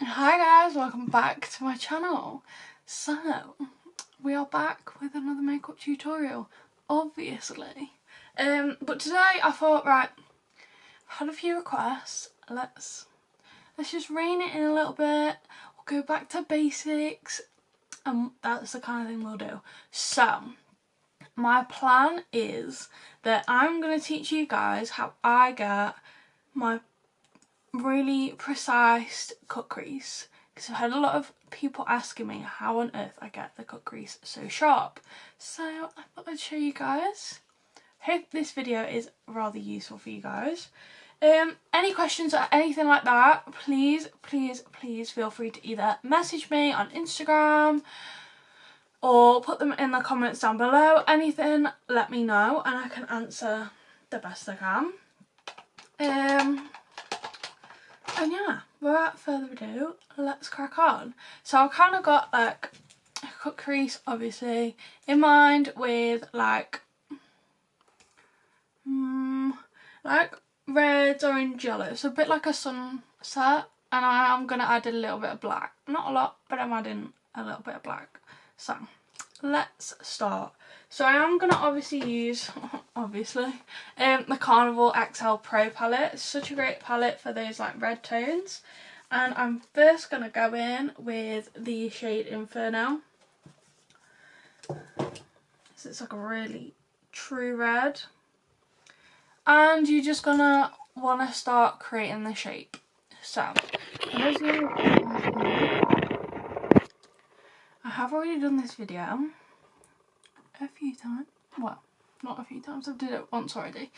Hi guys, welcome back to my channel. So, we are back with another makeup tutorial, obviously. But today I thought, right, I've had a few requests. Let's just rein it in a little bit. We'll go back to basics, and that's the kind of thing we'll do. So, my plan is that I'm going to teach you guys how I get my really precise cut crease, because I've had a lot of people asking me how on earth I get the cut crease so sharp. So I thought I'd show you guys. Hope this video is rather useful for you guys. Any questions or anything like that, please feel free to either message me on Instagram or put them in the comments down below. Anything, let me know and I can answer the best I can. And yeah, without further ado, let's crack on. So I've kind of got like a cut crease obviously in mind with like red, orange, yellow, so a bit like a sunset, and I am going to add a little bit of black. Not a lot, but I'm adding a little bit of black. So let's start. So I am going to obviously use, the Carnival XL Pro palette. It's such a great palette for those like red tones. And I'm first going to go in with the shade Inferno. So it's like a really true red. And you're just going to want to start creating the shape. So, I have already done this video a few times. Well, not a few times, I've did it once already.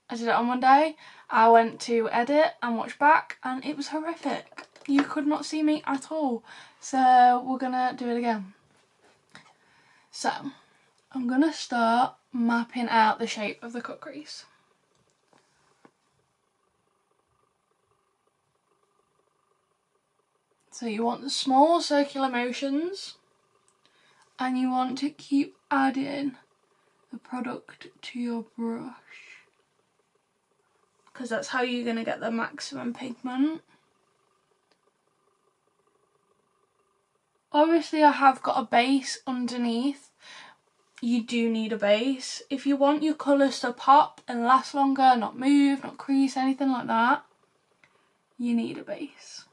I did it on one day. I went to edit and watch back and it was horrific. You could not see me at all. So we're gonna do it again. So I'm gonna start mapping out the shape of the cut crease. So you want the small circular motions and you want to keep adding the product to your brush, because that's how you're going to get the maximum pigment. Obviously I have got a base underneath. You do need a base. If you want your colours to pop and last longer, not move, not crease, anything like that, you need a base.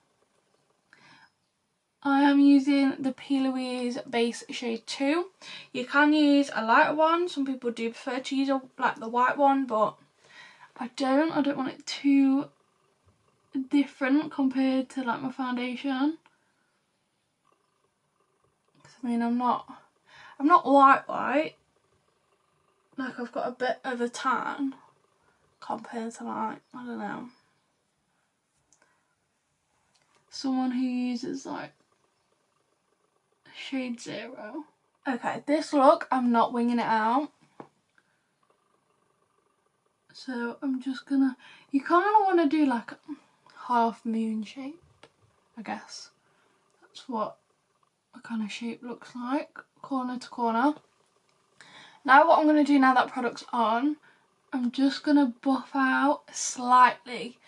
I am using the P. Louise base shade 2. You can use a lighter one. Some people do prefer to use like the white one, but I don't want it too different compared to like my foundation. I mean, I'm not white. Like I've got a bit of a tan compared to like, I don't know, someone who uses like shade 0. Okay, this look, I'm not winging it out. So I'm just gonna, you kind of want to do like a half moon shape, I guess. That's what a kind of shape looks like, corner to corner. Now what I'm going to do now that product's on, I'm just going to buff out slightly.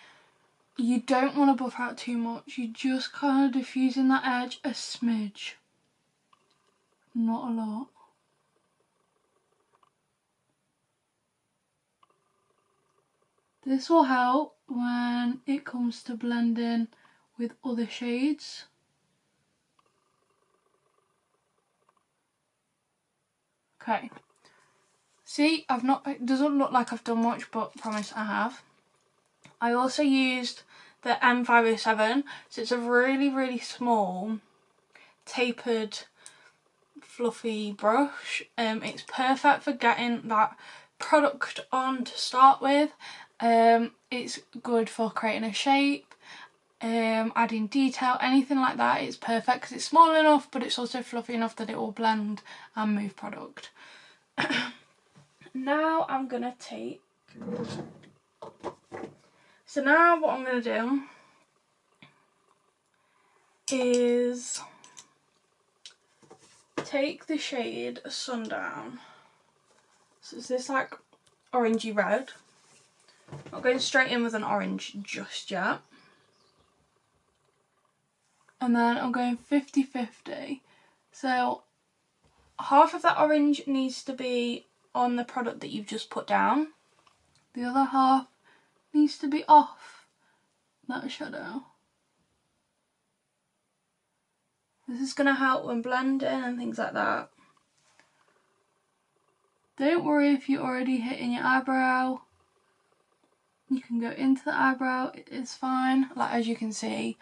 You don't want to buff out too much, you're just kind of diffusing that edge a smidge. Not a lot. This will help when it comes to blending with other shades. Okay. See, it doesn't look like I've done much, but promise I have. I also used the M507, so it's a really small, tapered, fluffy brush. It's perfect for getting that product on to start with. It's good for creating a shape, adding detail, anything like that. It's perfect because it's small enough, but it's also fluffy enough that it will blend and move product. Now I'm gonna take, so now what I'm gonna do is take the shade Sundown. So it's this like orangey red. Not going straight in with an orange just yet. and then I'm going 50-50. So half of that orange needs to be on the product that you've just put down. The other half needs to be off that shadow. This is going to help when blending and things like that. Don't worry if you're already hitting your eyebrow. You can go into the eyebrow, it is fine. Like, as you can see,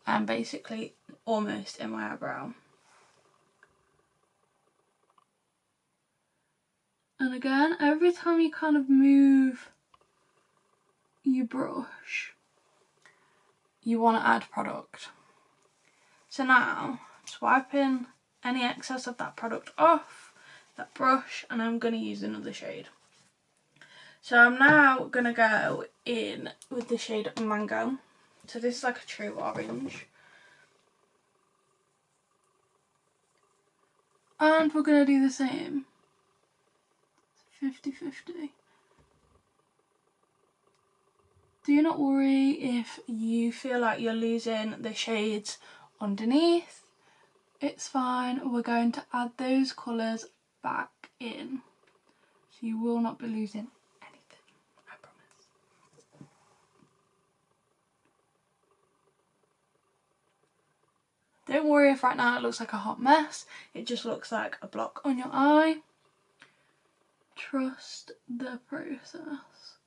I'm basically almost in my eyebrow. And again, every time you kind of move your brush, you want to add product. So now, just wiping any excess of that product off that brush, and I'm going to use another shade. So I'm now going to go in with the shade Mango. So this is like a true orange. And we're going to do the same. 50-50. Do not worry if you feel like you're losing the shades underneath. It's fine. We're going to add those colours back in. So you will not be losing anything, I promise. Don't worry if right now it looks like a hot mess. It just looks like a block on your eye. Trust the process.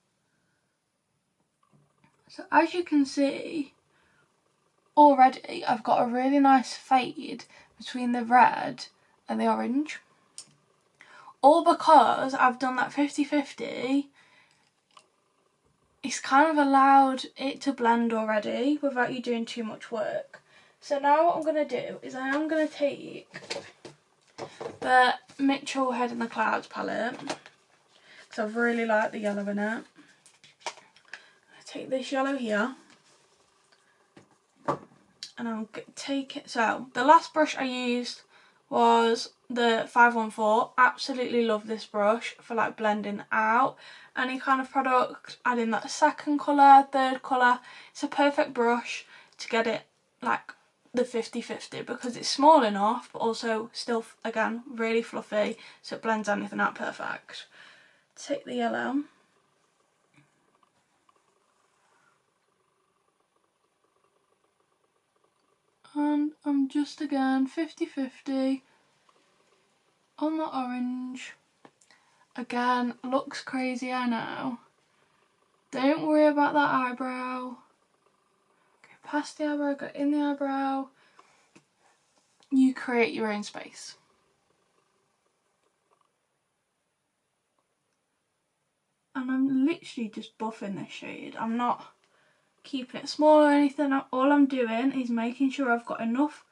So as you can see, already I've got a really nice fade between the red and the orange. All because I've done that 50-50. It's kind of allowed it to blend already without you doing too much work. So now what I'm going to do is I am going to take the Mitchell Head in the Clouds palette, because I really like the yellow in it. Take this yellow here, and I'll take it. So the last brush I used was the 514. Absolutely love this brush for like blending out any kind of product, adding that second colour, third colour. It's a perfect brush to get it like the 50-50 because it's small enough but also still, again, really fluffy, so it blends anything out perfect. Take the yellow. And I'm just, again, 50-50 on the orange. Again, looks crazy, I know. Don't worry about that eyebrow. Go past the eyebrow, go in the eyebrow. You create your own space. And I'm literally just buffing this shade. I'm not keeping it small or anything. All I'm doing is making sure I've got enough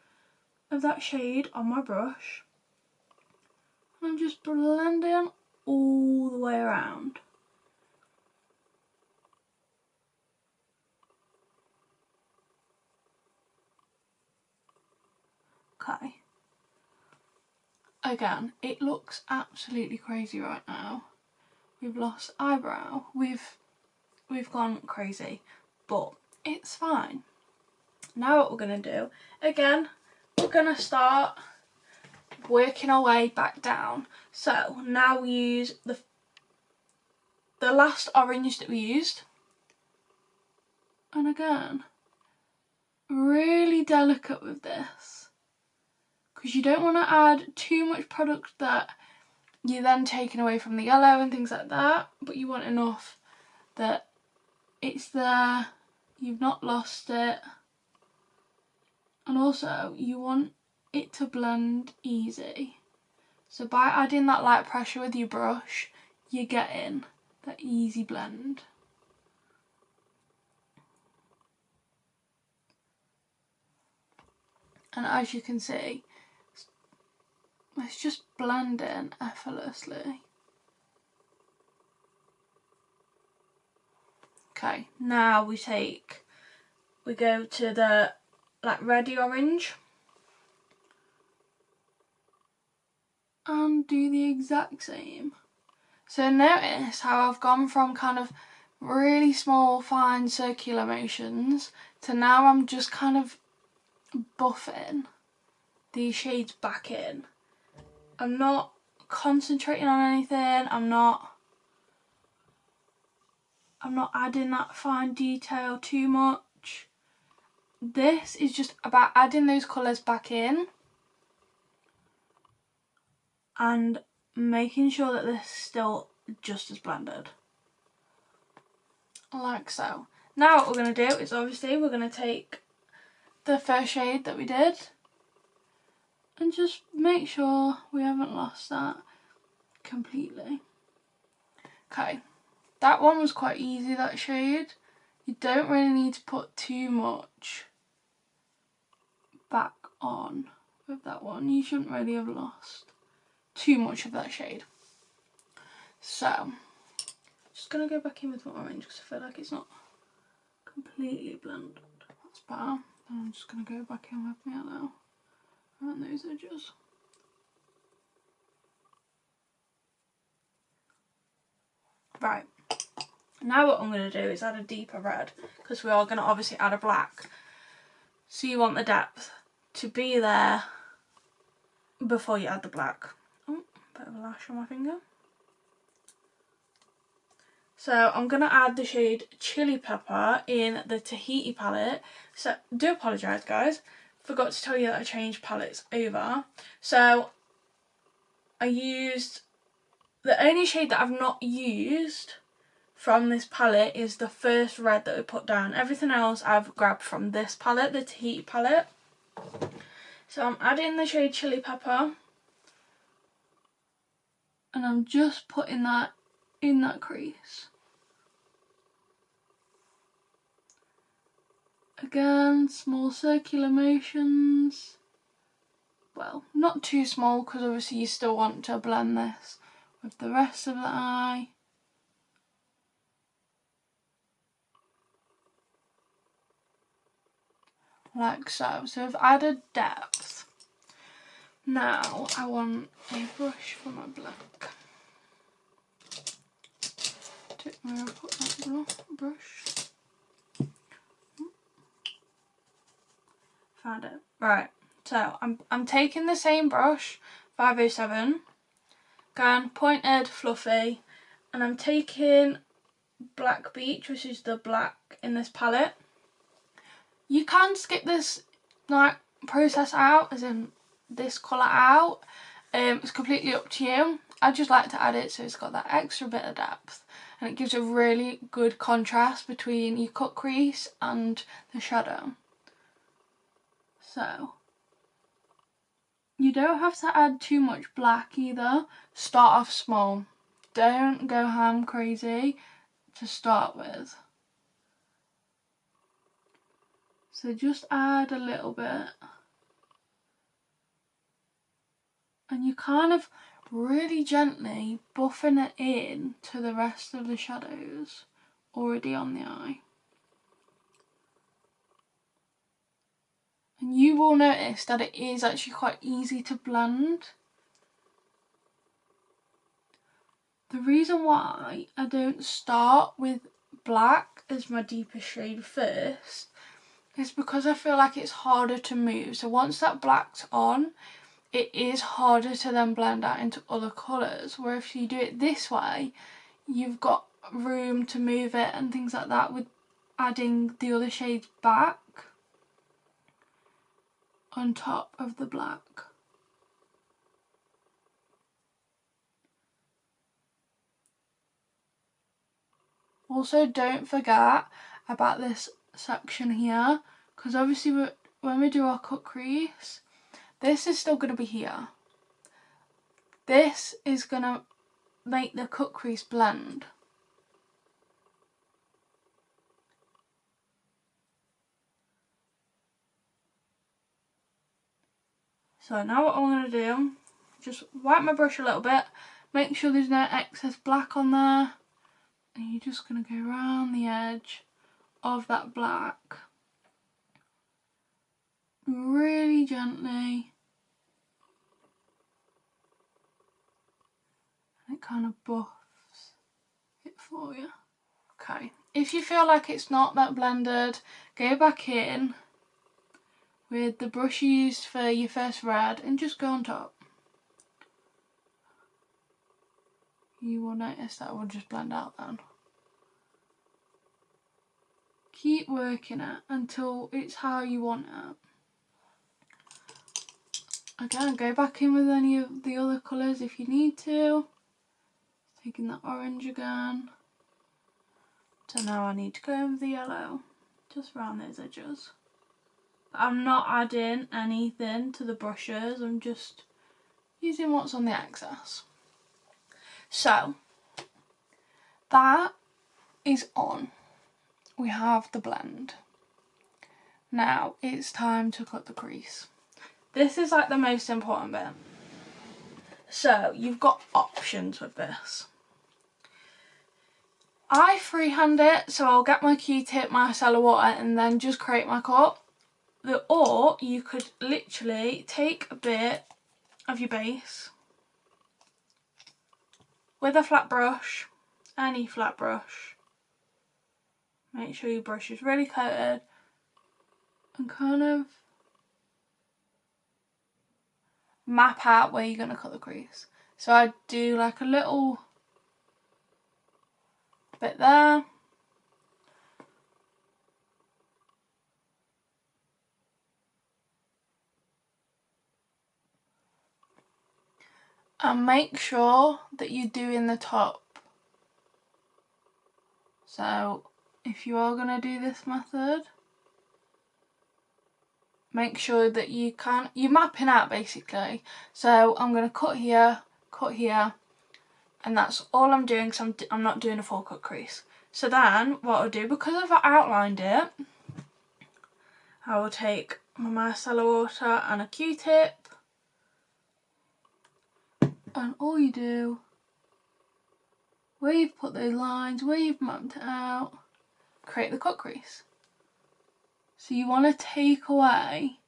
of that shade on my brush. I'm just blending all the way around. Okay. Again, it looks absolutely crazy right now. We've lost eyebrow. We've gone crazy, but it's fine. Now what we're gonna do, again, we're gonna start working our way back down. So now we use the last orange that we used, and again, really delicate with this, because you don't want to add too much product that you're then taking away from the yellow and things like that, but you want enough that it's there, you've not lost it, and also you want it to blend easy. So by adding that light pressure with your brush, you're getting that easy blend. And as you can see, it's just blending effortlessly. Okay, now we go to the like reddy orange and do the exact same. So notice how I've gone from kind of really small, fine, circular motions to now I'm just kind of buffing these shades back in. I'm not concentrating on anything. I'm not adding that fine detail too much. This is just about adding those colours back in and making sure that this is still just as blended. Like so. Now what we're going to do is obviously we're going to take the first shade that we did and just make sure we haven't lost that completely. Okay, that one was quite easy, that shade. You don't really need to put too much back on with that one. You shouldn't really have lost too much of that shade. So, just going to go back in with my orange because I feel like it's not completely blended. That's better. Then I'm just going to go back in with my yellow around those edges. Right, now what I'm going to do is add a deeper red because we are going to obviously add a black. So you want the depth to be there before you add the black. Oh, bit of a lash on my finger. So I'm going to add the shade Chili Pepper in the Tahiti palette. So do apologise guys, forgot to tell you that I changed palettes over. So I used, the only shade that I've not used from this palette is the first red that we put down. Everything else I've grabbed from this palette, the Tahiti palette. So I'm adding the shade Chili Pepper and I'm just putting that in that crease. Again, small circular motions. Well, not too small because obviously you still want to blend this with the rest of the eye. Like so. So I've added depth. Now I want a brush for my black. Where I put that brush. Found it. Right. So I'm taking the same brush, 507, going pointed, fluffy, and I'm taking Black Beach, which is the black in this palette. You can skip this like process out, as in this colour out. It's completely up to you. I just like to add it so it's got that extra bit of depth and it gives a really good contrast between your cut crease and the shadow. So you don't have to add too much black either. Start off small. Don't go ham crazy to start with. So just add a little bit. And you kind of really gently buffing it in to the rest of the shadows already on the eye. And you will notice that it is actually quite easy to blend. The reason why I don't start with black as my deepest shade first is because I feel like it's harder to move. So once that black's on, it is harder to then blend out into other colours. Where if you do it this way, you've got room to move it and things like that with adding the other shades back on top of the black. Also, don't forget about this section here, because obviously when we do our cut crease, this is still going to be here. This is going to make the cut crease blend. So now what I'm going to do, just wipe my brush a little bit, make sure there's no excess black on there, and you're just going to go around the edge of that black really gently, and it kind of buffs it for you. Okay, if you feel like it's not that blended, go back in with the brush you used for your first red and just go on top. You will notice that will just blend out then. Keep working it until it's how you want it. Again, go back in with any of the other colours if you need to. Taking that orange again. So now I need to go in with the yellow, just around those edges. But I'm not adding anything to the brushes, I'm just using what's on the excess. So, that is on. We have the blend. Now it's time to cut the crease. This is like the most important bit. So you've got options with this. I freehand it, so I'll get my Q-tip, my micellar water and then just create my cut. Or you could literally take a bit of your base with a flat brush, any flat brush. Make sure your brush is really coated and kind of map out where you're going to cut the crease. So I do like a little bit there. And make sure that you're doing the top. So if you are going to do this method, make sure that you're mapping out basically. So I'm going to cut here, and that's all I'm doing because I'm not doing a full cut crease. So then what I'll do, because I've outlined it, I will take my micellar water and a Q-tip, and all you do, where you've put those lines, where you've mapped it out, create the cut crease. So you want to take away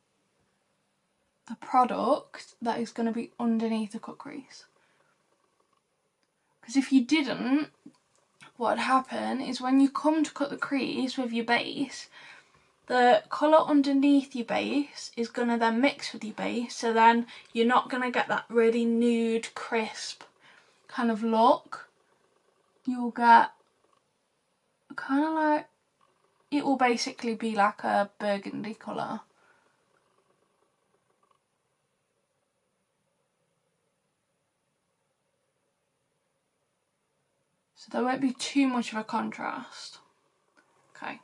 the product that is going to be underneath the cut crease. Because if you didn't, what would happen is when you come to cut the crease with your base, the colour underneath your base is going to then mix with your base, so then you're not going to get that really nude, crisp kind of look. You'll get kind of like, it will basically be like a burgundy colour. So there won't be too much of a contrast. Okay.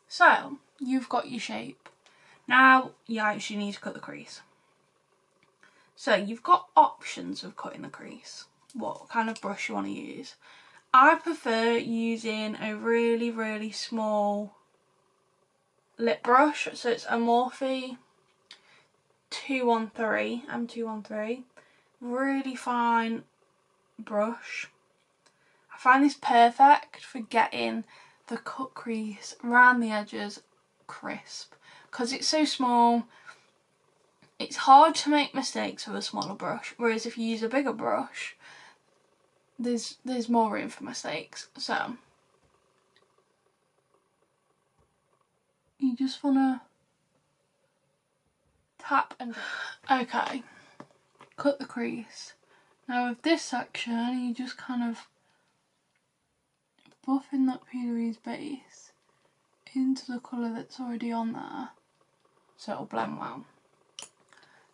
So, you've got your shape. Now, you actually need to cut the crease. So, you've got options of cutting the crease. What kind of brush you want to use. I prefer using a really, really small lip brush. So, it's a Morphe 213, M213. Really fine brush. I find this perfect for getting the cut crease around the edges crisp, because it's so small. It's hard to make mistakes with a smaller brush, whereas if you use a bigger brush, there's more room for mistakes. So you just want to tap and okay, cut the crease. Now with this section, you just kind of buff in that Pugliese base into the colour that's already on there, so it'll blend well.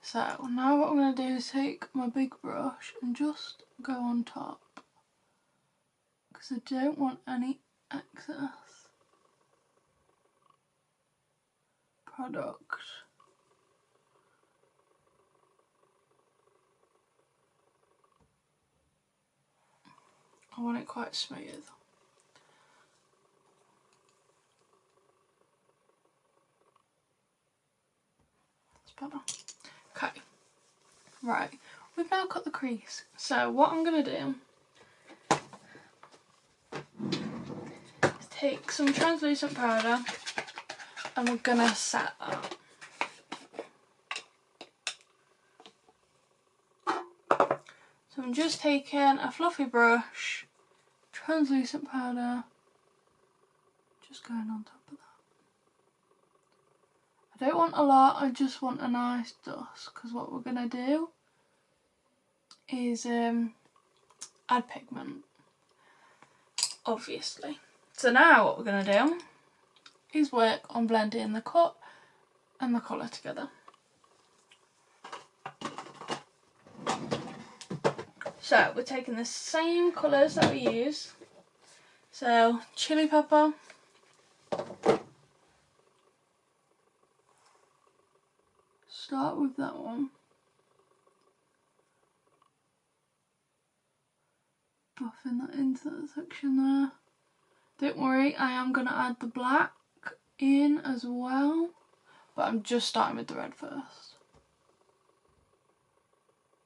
So now what I'm going to do is take my big brush and just go on top, because I don't want any excess product. I want it quite smooth. Okay, right, we've now cut the crease. So what I'm going to do is take some translucent powder and we're going to set that. So I'm just taking a fluffy brush, translucent powder, just going on top of that. I I don't want a lot, I just want a nice dusk, because what we're going to do is add pigment, obviously. So now what we're going to do is work on blending the cut and the colour together. So we're taking the same colours that we use. So chili pepper, start with that one, buffing that into that section there. Don't worry, I am going to add the black in as well, but I'm just starting with the red first.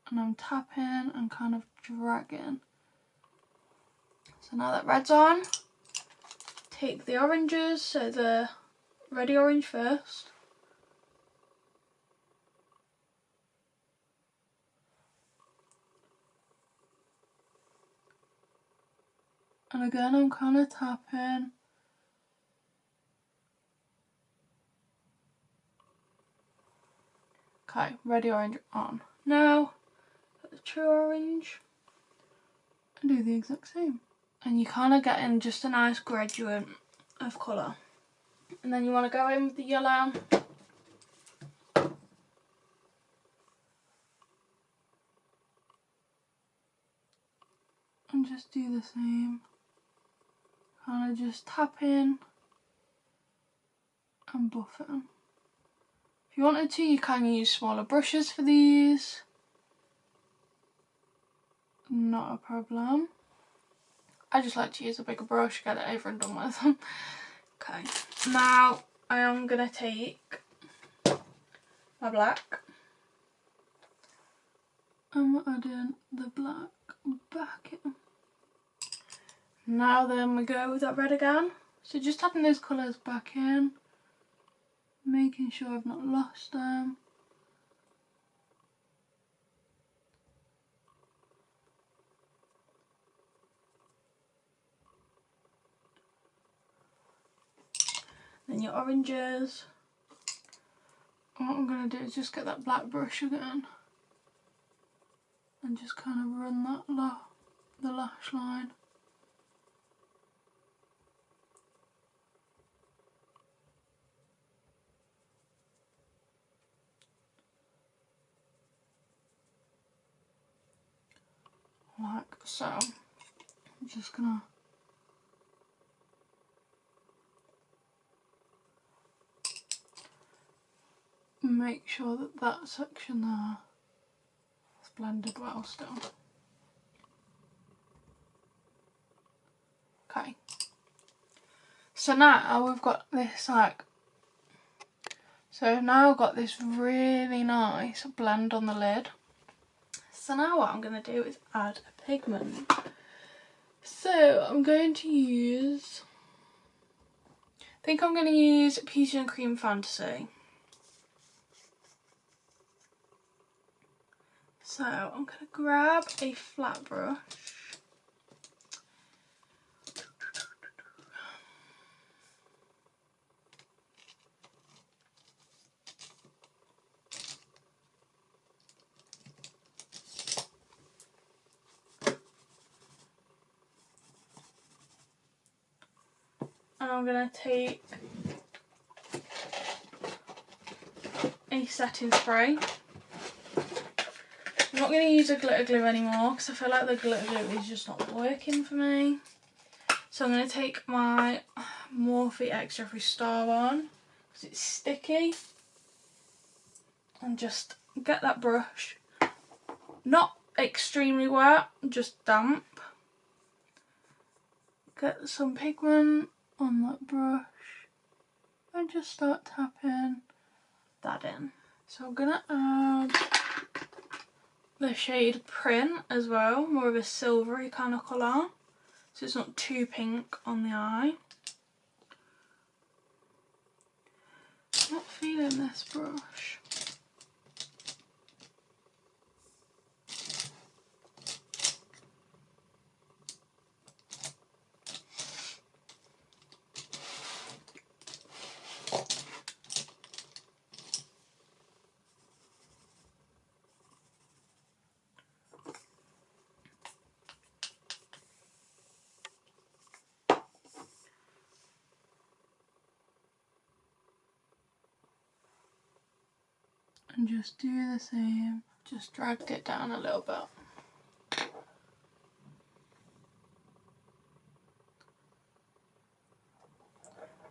And I'm tapping and kind of dragging. So now that red's on, take the oranges, so the ready orange first. And again, I'm kind of tapping. Okay, ready orange on. Now, put the true orange and do the exact same. And you kind of get in just a nice gradient of colour. And then you want to go in with the yellow. And just do the same. Kind of just tap in and buff it. If you wanted to, you can use smaller brushes for these. Not a problem. I just like to use a bigger brush, get it over and done with. Okay, now I am going to take my black. I'm adding the black back in. Now then we go with that red again. So just adding those colours back in, making sure I've not lost them. Then your oranges. And what I'm going to do is just get that black brush again and just kind of run that the lash line. Like so. I'm just gonna make sure that that section there is blended well still. Okay. So now we've got this now I've got this really nice blend on the lid. So now what I'm going to do is add a pigment. So I'm going to use, I think I'm going to use Peaches and Cream Fantasy. So I'm going to grab a flat brush. And I'm going to take a setting spray. I'm not going to use a glitter glue anymore because I feel like the glitter glue is just not working for me. So I'm going to take my Morphe Extra Free Star one because it's sticky. And just get that brush, not extremely wet, just damp. Get some pigment on that brush and just start tapping that in. So I'm gonna add the shade Print as well, more of a silvery kind of colour, so it's not too pink on the eye. I'm not feeling this brush. And just do the same. Just dragged it down a little bit.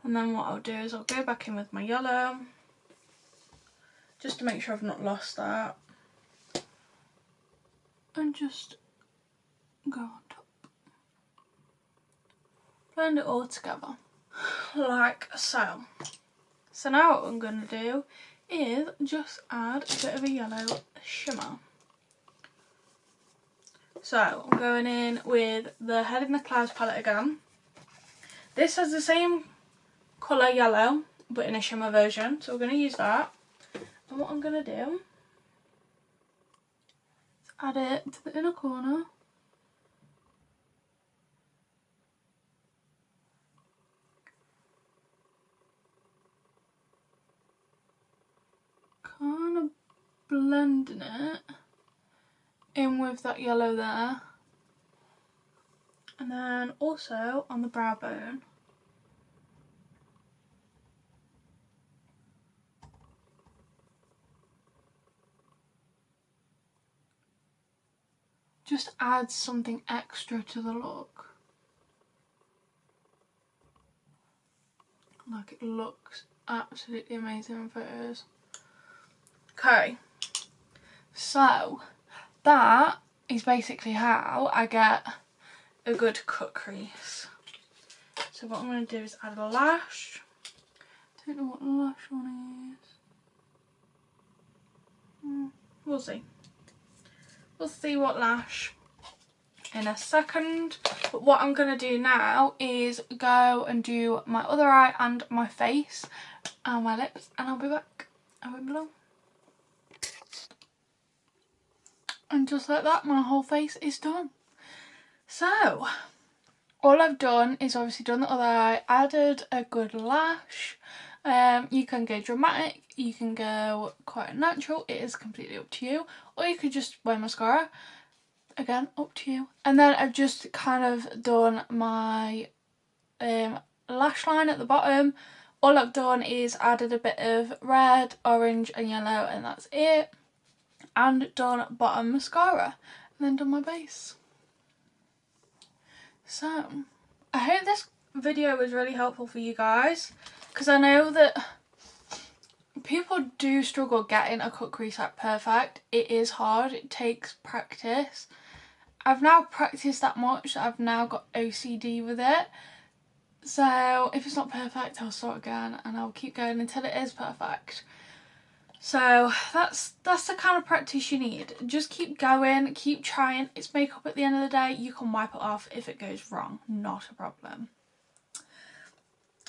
And then what I'll do is I'll go back in with my yellow, just to make sure I've not lost that. And just go on top. Blend it all together, like so. So now what I'm going to do is just add a bit of a yellow shimmer. So I'm going in with the Head in the Clouds palette again. This has the same colour yellow, but in a shimmer version, so we're going to use that. And what I'm going to do is add it to the inner corner. Kind of blending it in with that yellow there. And then also on the brow bone. Just adds something extra to the look. Like, it looks absolutely amazing in photos. Okay, so that is basically how I get a good cut crease. So what I'm going to do is add a lash. Don't know what the lash one is. We'll see. We'll see what lash in a second. But what I'm going to do now is go and do my other eye and my face and my lips, and I'll be back. I won't be long. And just like that, my whole face is done. So all I've done is obviously done the other eye, added a good lash. You can go dramatic, you can go quite natural, it is completely up to you, or you could just wear mascara, again up to you. And then I've just kind of done my lash line at the bottom. All I've done is added a bit of red, orange and yellow, and that's it. And done bottom mascara, and then done my base. So I hope this video was really helpful for you guys, because I know that people do struggle getting a cut crease like perfect. It is hard, it takes practice. I've now practiced that much that I've now got OCD with it. So if it's not perfect, I'll start again and I'll keep going until it is perfect. So that's the kind of practice you need. Just keep going, keep trying. It's makeup at the end of the day. You can wipe it off if it goes wrong, not a problem.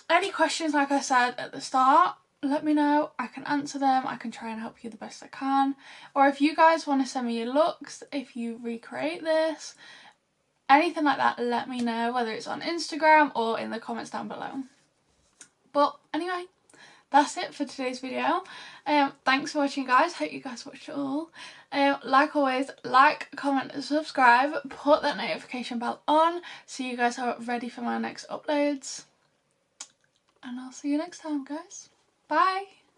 Any questions, like I said at the start, let me know. I can answer them. I can try and help you the best I can. Or if you guys want to send me your looks, if you recreate this, anything like that, let me know, whether it's on Instagram or in the comments down below. But anyway, that's it for today's video. Thanks for watching, guys. Hope you guys watched it all. Like always, like, comment and subscribe. Put that notification bell on so you guys are ready for my next uploads. And I'll see you next time, guys. Bye.